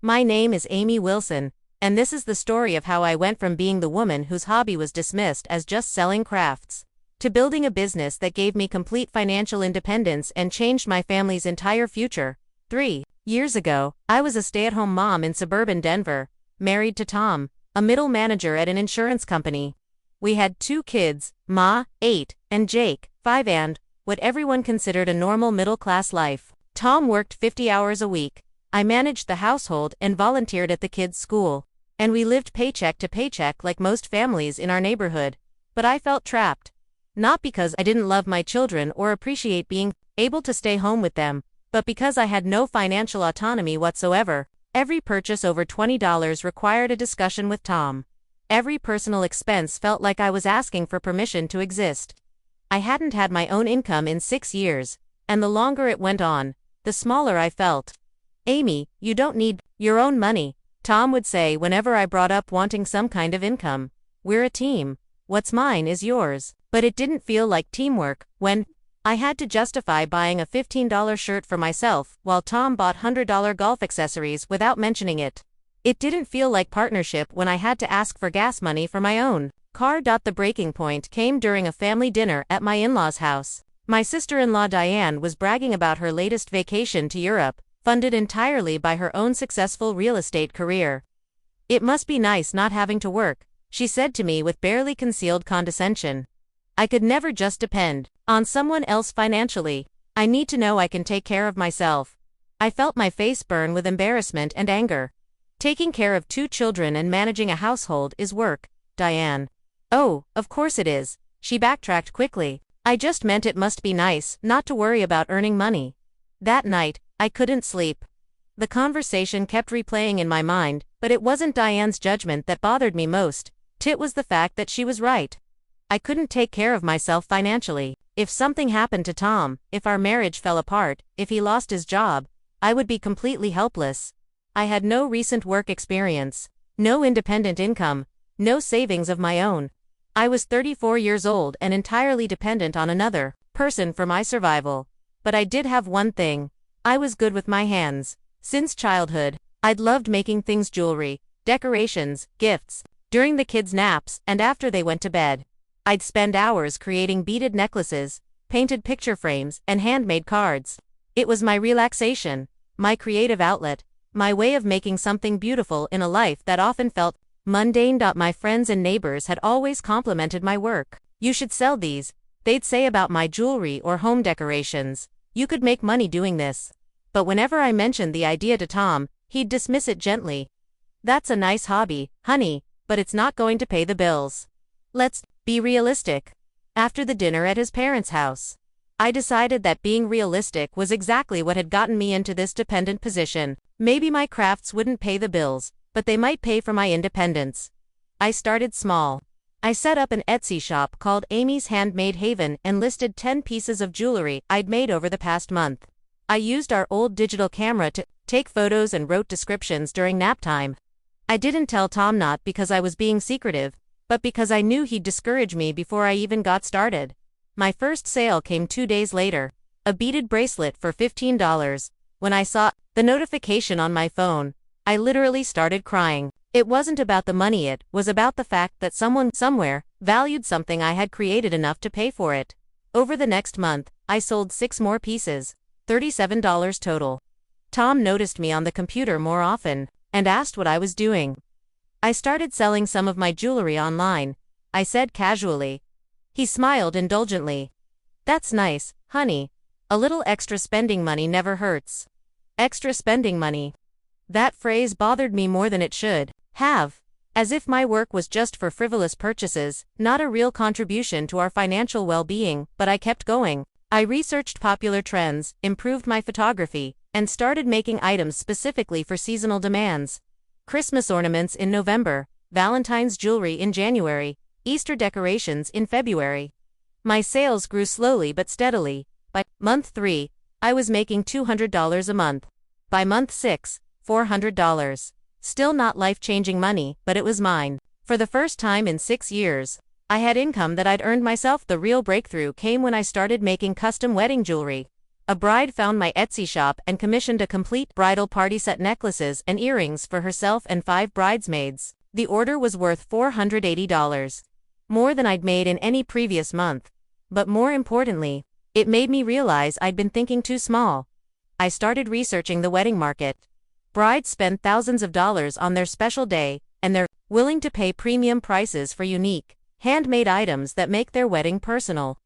My name is Amy Wilson, and this is the story of how I went from being the woman whose hobby was dismissed as just selling crafts, to building a business that gave me complete financial independence and changed my family's entire future. 3 years ago, I was a stay-at-home mom in suburban Denver, married to Tom, a middle manager at an insurance company. We had 2 kids, Ma, 8, and Jake, 5, and what everyone considered a normal middle-class life. Tom worked 50 hours a week. I managed the household and volunteered at the kids' school, and we lived paycheck to paycheck like most families in our neighborhood. But I felt trapped. Not because I didn't love my children or appreciate being able to stay home with them, but because I had no financial autonomy whatsoever. Every purchase over $20 required a discussion with Tom. Every personal expense felt like I was asking for permission to exist. I hadn't had my own income in 6 years, and the longer it went on, the smaller I felt. "Amy, you don't need your own money," Tom would say whenever I brought up wanting some kind of income. "We're a team. What's mine is yours." But it didn't feel like teamwork when I had to justify buying a $15 shirt for myself while Tom bought $100 golf accessories without mentioning it. It didn't feel like partnership when I had to ask for gas money for my own car. The breaking point came during a family dinner at my in-laws' house. My sister-in-law Diane was bragging about her latest vacation to Europe, funded entirely by her own successful real estate career. "It must be nice not having to work," she said to me with barely concealed condescension. "I could never just depend on someone else financially. I need to know I can take care of myself." I felt my face burn with embarrassment and anger. "Taking care of 2 children and managing a household is work, Diane." "Oh, of course it is," she backtracked quickly. "I just meant it must be nice not to worry about earning money." That night, I couldn't sleep. The conversation kept replaying in my mind, but it wasn't Diane's judgment that bothered me most. It was the fact that she was right. I couldn't take care of myself financially. If something happened to Tom, if our marriage fell apart, if he lost his job, I would be completely helpless. I had no recent work experience, no independent income, no savings of my own. I was 34 years old and entirely dependent on another person for my survival. But I did have one thing. I was good with my hands. Since childhood, I'd loved making things: jewelry, decorations, gifts. During the kids' naps and after they went to bed, I'd spend hours creating beaded necklaces, painted picture frames, and handmade cards. It was my relaxation, my creative outlet, my way of making something beautiful in a life that often felt mundane. My friends and neighbors had always complimented my work. "You should sell these," they'd say about my jewelry or home decorations. "You could make money doing this." But whenever I mentioned the idea to Tom, he'd dismiss it gently. "That's a nice hobby, honey, but it's not going to pay the bills. Let's be realistic." After the dinner at his parents' house, I decided that being realistic was exactly what had gotten me into this dependent position. Maybe my crafts wouldn't pay the bills, but they might pay for my independence. I started small. I set up an Etsy shop called Amy's Handmade Haven and listed 10 pieces of jewelry I'd made over the past month. I used our old digital camera to take photos and wrote descriptions during nap time. I didn't tell Tom, not because I was being secretive, but because I knew he'd discourage me before I even got started. My first sale came 2 days later, a beaded bracelet for $15. When I saw the notification on my phone, I literally started crying. It wasn't about the money, it was about the fact that someone somewhere valued something I had created enough to pay for it. Over the next month, I sold 6 more pieces, $37 total. Tom noticed me on the computer more often and asked what I was doing. "I started selling some of my jewelry online," I said casually. He smiled indulgently. "That's nice, honey. A little extra spending money never hurts." Extra spending money. That phrase bothered me more than it should have, as if my work was just for frivolous purchases, not a real contribution to our financial well-being. But I kept going. I researched popular trends, improved my photography, and started making items specifically for seasonal demands. Christmas ornaments in November, Valentine's jewelry in January, Easter decorations in February. My sales grew slowly but steadily. By month 3, I was making $200 a month. By month 6, $400. Still not life-changing money, but it was mine. For the first time in 6 years, I had income that I'd earned myself. The real breakthrough came when I started making custom wedding jewelry. A bride found my Etsy shop and commissioned a complete bridal party set, necklaces and earrings for herself and 5 bridesmaids. The order was worth $480, more than I'd made in any previous month. But more importantly, it made me realize I'd been thinking too small. I started researching the wedding market. Brides spend thousands of dollars on their special day, and they're willing to pay premium prices for unique, handmade items that make their wedding personal.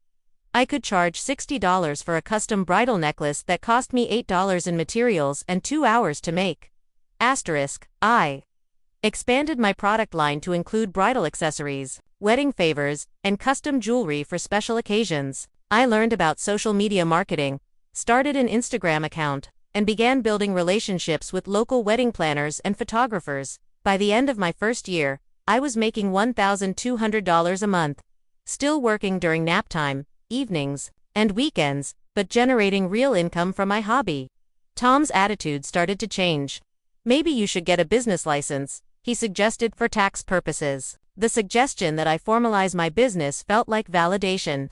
I could charge $60 for a custom bridal necklace that cost me $8 in materials and 2 hours to make. I expanded my product line to include bridal accessories, wedding favors, and custom jewelry for special occasions. I learned about social media marketing, started an Instagram account, and began building relationships with local wedding planners and photographers. By the end of my first year, I was making $1,200 a month, still working during nap time, evenings, and weekends, but generating real income from my hobby. Tom's attitude started to change. Maybe you should get a business license, he suggested, for tax purposes. The suggestion that I formalize my business felt like validation.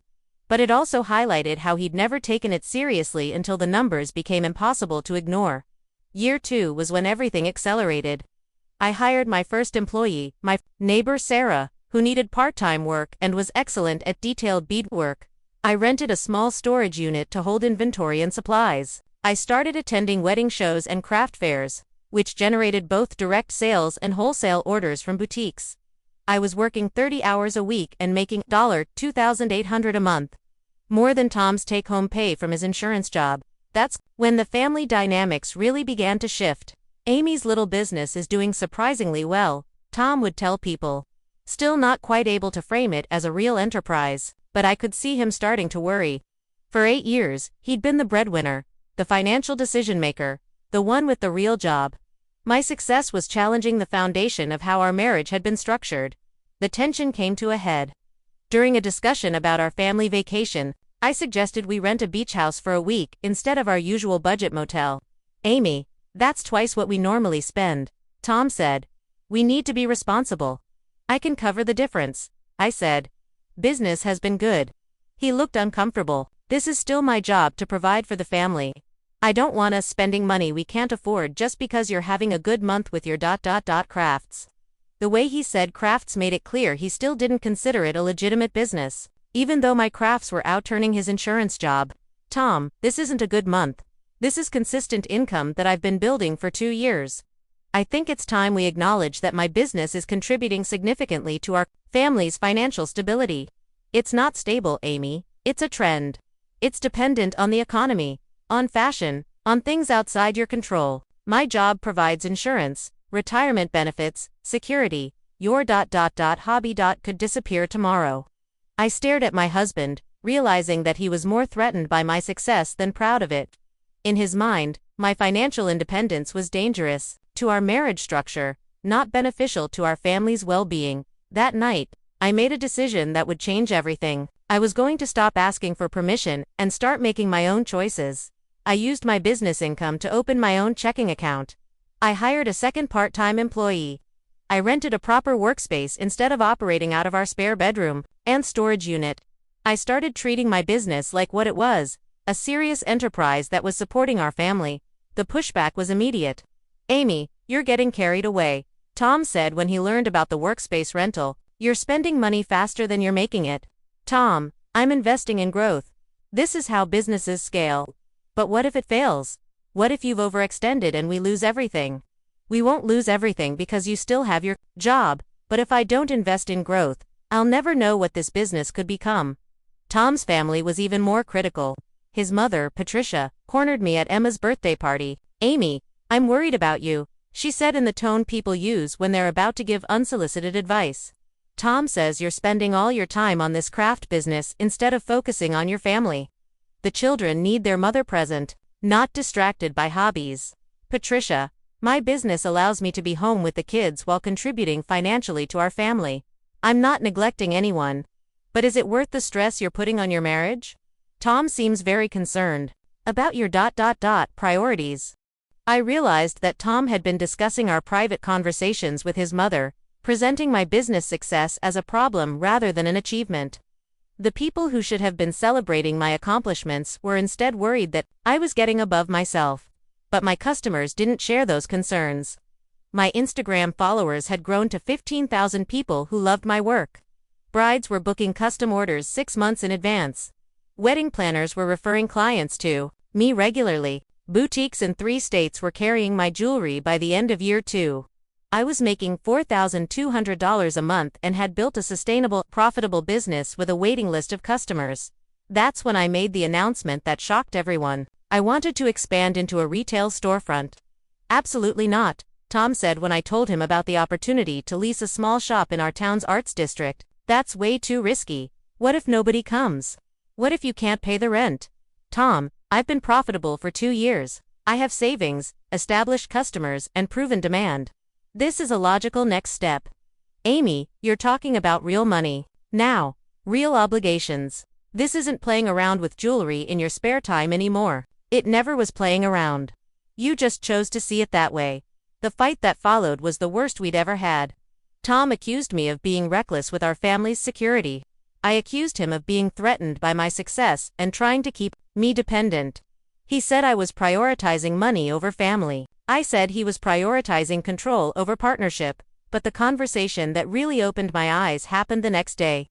But it also highlighted how he'd never taken it seriously until the numbers became impossible to ignore. Year 2 was when everything accelerated. I hired my first employee, my neighbor Sarah, who needed part-time work and was excellent at detailed beadwork. I rented a small storage unit to hold inventory and supplies. I started attending wedding shows and craft fairs, which generated both direct sales and wholesale orders from boutiques. I was working 30 hours a week and making $2,800 a month, more than Tom's take-home pay from his insurance job. That's when the family dynamics really began to shift. Amy's little business is doing surprisingly well, Tom would tell people. Still not quite able to frame it as a real enterprise, but I could see him starting to worry. For 8 years, he'd been the breadwinner, the financial decision-maker, the one with the real job. My success was challenging the foundation of how our marriage had been structured. The tension came to a head. During a discussion about our family vacation, I suggested we rent a beach house for a week instead of our usual budget motel. Amy, that's twice what we normally spend, Tom said. We need to be responsible. I can cover the difference, I said. Business has been good. He looked uncomfortable. This is still my job to provide for the family. I don't want us spending money we can't afford just because you're having a good month with your crafts. The way he said crafts made it clear he still didn't consider it a legitimate business, even though my crafts were out-turning his insurance job. Tom, this isn't a good month. This is consistent income that I've been building for 2 years. I think it's time we acknowledge that my business is contributing significantly to our family's financial stability. It's not stable, Amy. It's a trend. It's dependent on the economy, on fashion, on things outside your control. My job provides insurance, retirement benefits, security. Your hobby could disappear tomorrow. I stared at my husband, realizing that he was more threatened by my success than proud of it. In his mind, my financial independence was dangerous to our marriage structure, not beneficial to our family's well-being. That night, I made a decision that would change everything. I was going to stop asking for permission and start making my own choices. I used my business income to open my own checking account. I hired a second part-time employee. I rented a proper workspace instead of operating out of our spare bedroom and storage unit. I started treating my business like what it was, a serious enterprise that was supporting our family. The pushback was immediate. Amy, you're getting carried away, Tom said when he learned about the workspace rental. You're spending money faster than you're making it. Tom, I'm investing in growth. This is how businesses scale. But what if it fails? What if you've overextended and we lose everything? We won't lose everything because you still have your job, but if I don't invest in growth, I'll never know what this business could become. Tom's family was even more critical. His mother, Patricia, cornered me at Emma's birthday party. Amy, I'm worried about you, she said in the tone people use when they're about to give unsolicited advice. Tom says you're spending all your time on this craft business instead of focusing on your family. The children need their mother present, not distracted by hobbies. Patricia, my business allows me to be home with the kids while contributing financially to our family. I'm not neglecting anyone. But is it worth the stress you're putting on your marriage? Tom seems very concerned about your priorities. I realized that Tom had been discussing our private conversations with his mother, presenting my business success as a problem rather than an achievement. The people who should have been celebrating my accomplishments were instead worried that I was getting above myself. But my customers didn't share those concerns. My Instagram followers had grown to 15,000 people who loved my work. Brides were booking custom orders 6 months in advance. Wedding planners were referring clients to me regularly. Boutiques in 3 states were carrying my jewelry by the end of year 2. I was making $4,200 a month and had built a sustainable, profitable business with a waiting list of customers. That's when I made the announcement that shocked everyone. I wanted to expand into a retail storefront. Absolutely not, Tom said when I told him about the opportunity to lease a small shop in our town's arts district. That's way too risky. What if nobody comes? What if you can't pay the rent? Tom, I've been profitable for 2 years. I have savings, established customers, and proven demand. This is a logical next step. Amy, you're talking about real money. Now, real obligations. This isn't playing around with jewelry in your spare time anymore. It never was playing around. You just chose to see it that way. The fight that followed was the worst we'd ever had. Tom accused me of being reckless with our family's security. I accused him of being threatened by my success and trying to keep me dependent. He said I was prioritizing money over family. I said he was prioritizing control over partnership, but the conversation that really opened my eyes happened the next day.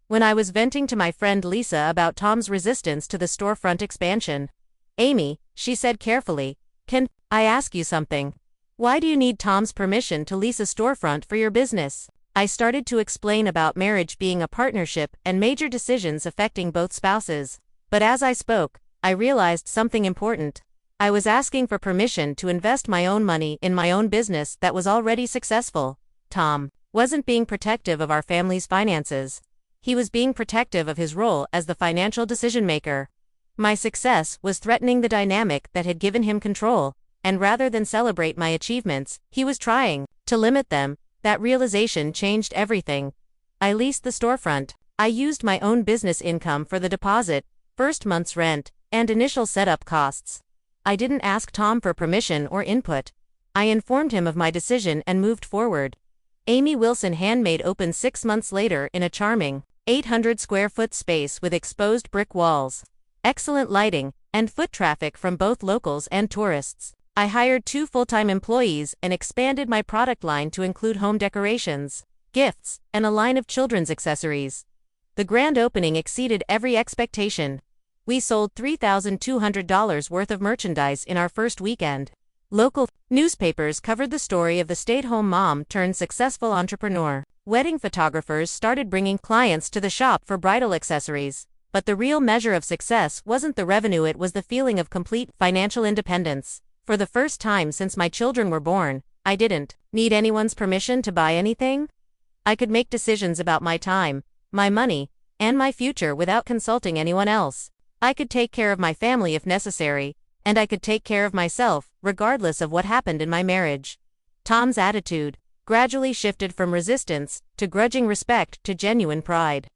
When I was venting to my friend Lisa about Tom's resistance to the storefront expansion. Amy, she said carefully, can I ask you something? Why do you need Tom's permission to lease a storefront for your business? I started to explain about marriage being a partnership and major decisions affecting both spouses. But as I spoke, I realized something important. I was asking for permission to invest my own money in my own business that was already successful. Tom wasn't being protective of our family's finances. He was being protective of his role as the financial decision-maker. My success was threatening the dynamic that had given him control, and rather than celebrate my achievements, he was trying to limit them. That realization changed everything. I leased the storefront. I used my own business income for the deposit, first month's rent, and initial setup costs. I didn't ask Tom for permission or input. I informed him of my decision and moved forward. Amy Wilson Handmade opened 6 months later in a charming 800-square-foot space with exposed brick walls, excellent lighting, and foot traffic from both locals and tourists. I hired 2 full-time employees and expanded my product line to include home decorations, gifts, and a line of children's accessories. The grand opening exceeded every expectation. We sold $3,200 worth of merchandise in our first weekend. Local newspapers covered the story of the stay-at-home mom turned successful entrepreneur. Wedding photographers started bringing clients to the shop for bridal accessories. But the real measure of success wasn't the revenue, it was the feeling of complete financial independence. For the first time since my children were born, I didn't need anyone's permission to buy anything. I could make decisions about my time, my money, and my future without consulting anyone else. I could take care of my family if necessary, and I could take care of myself, regardless of what happened in my marriage. Tom's attitude gradually shifted from resistance to grudging respect to genuine pride.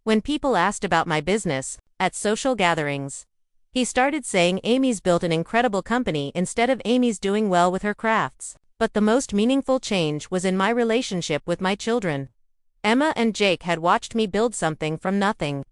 When people asked about my business, at social gatherings, he started saying Amy's built an incredible company instead of Amy's doing well with her crafts. But the most meaningful change was in my relationship with my children. Emma and Jake had watched me build something from nothing.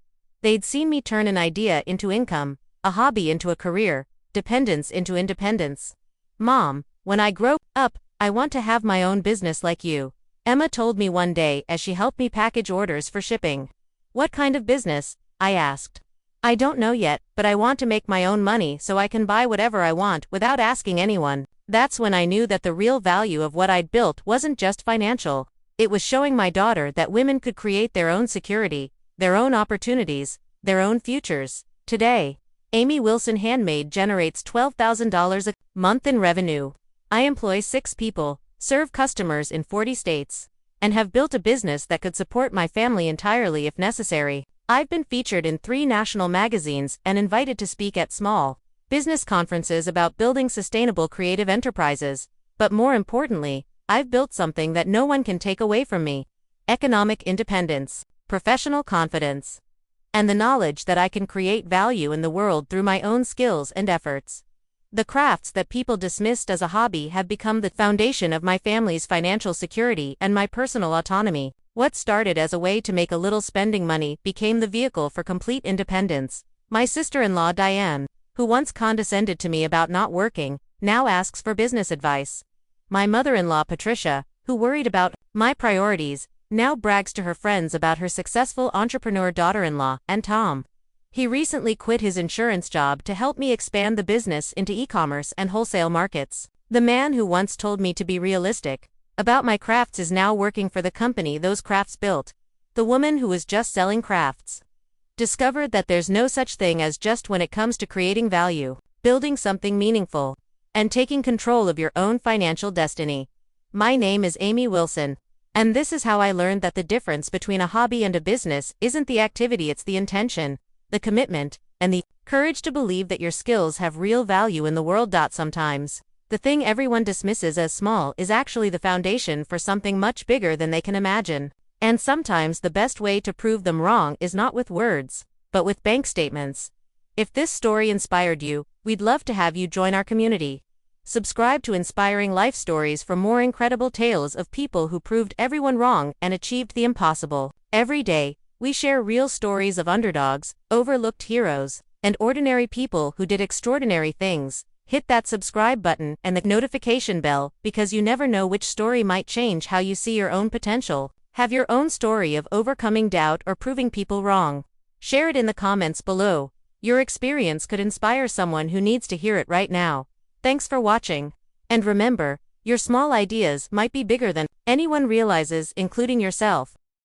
They'd seen me turn an idea into income, a hobby into a career, dependence into independence. Mom, when I grow up, I want to have my own business like you, Emma told me one day as she helped me package orders for shipping. What kind of business? I asked. I don't know yet, but I want to make my own money so I can buy whatever I want without asking anyone. That's when I knew that the real value of what I'd built wasn't just financial. It was showing my daughter that women could create their own security, their own opportunities, their own futures. Today, Amy Wilson Handmade generates $12,000 a month in revenue. I employ 6 people, serve customers in 40 states, and have built a business that could support my family entirely if necessary. I've been featured in 3 national magazines and invited to speak at small business conferences about building sustainable creative enterprises. But more importantly, I've built something that no one can take away from me: economic independence, professional confidence, and the knowledge that I can create value in the world through my own skills and efforts. The crafts that people dismissed as a hobby have become the foundation of my family's financial security and my personal autonomy. What started as a way to make a little spending money became the vehicle for complete independence. My sister-in-law Diane, who once condescended to me about not working, now asks for business advice. My mother-in-law Patricia, who worried about my priorities, now brags to her friends about her successful entrepreneur daughter-in-law, and Tom. He recently quit his insurance job to help me expand the business into e-commerce and wholesale markets. The man who once told me to be realistic about my crafts is now working for the company those crafts built. The woman who was just selling crafts discovered that there's no such thing as just when it comes to creating value, building something meaningful, and taking control of your own financial destiny. My name is Amy Wilson, and this is how I learned that the difference between a hobby and a business isn't the activity, it's the intention, the commitment, and the courage to believe that your skills have real value in the world. Sometimes, the thing everyone dismisses as small is actually the foundation for something much bigger than they can imagine. And sometimes the best way to prove them wrong is not with words, but with bank statements. If this story inspired you, we'd love to have you join our community. Subscribe to Inspiring Life Stories for more incredible tales of people who proved everyone wrong and achieved the impossible. Every day, we share real stories of underdogs, overlooked heroes, and ordinary people who did extraordinary things. Hit that subscribe button and the notification bell, because you never know which story might change how you see your own potential. Have your own story of overcoming doubt or proving people wrong. Share it in the comments below. Your experience could inspire someone who needs to hear it right now. Thanks for watching. And remember, your small ideas might be bigger than anyone realizes, including yourself.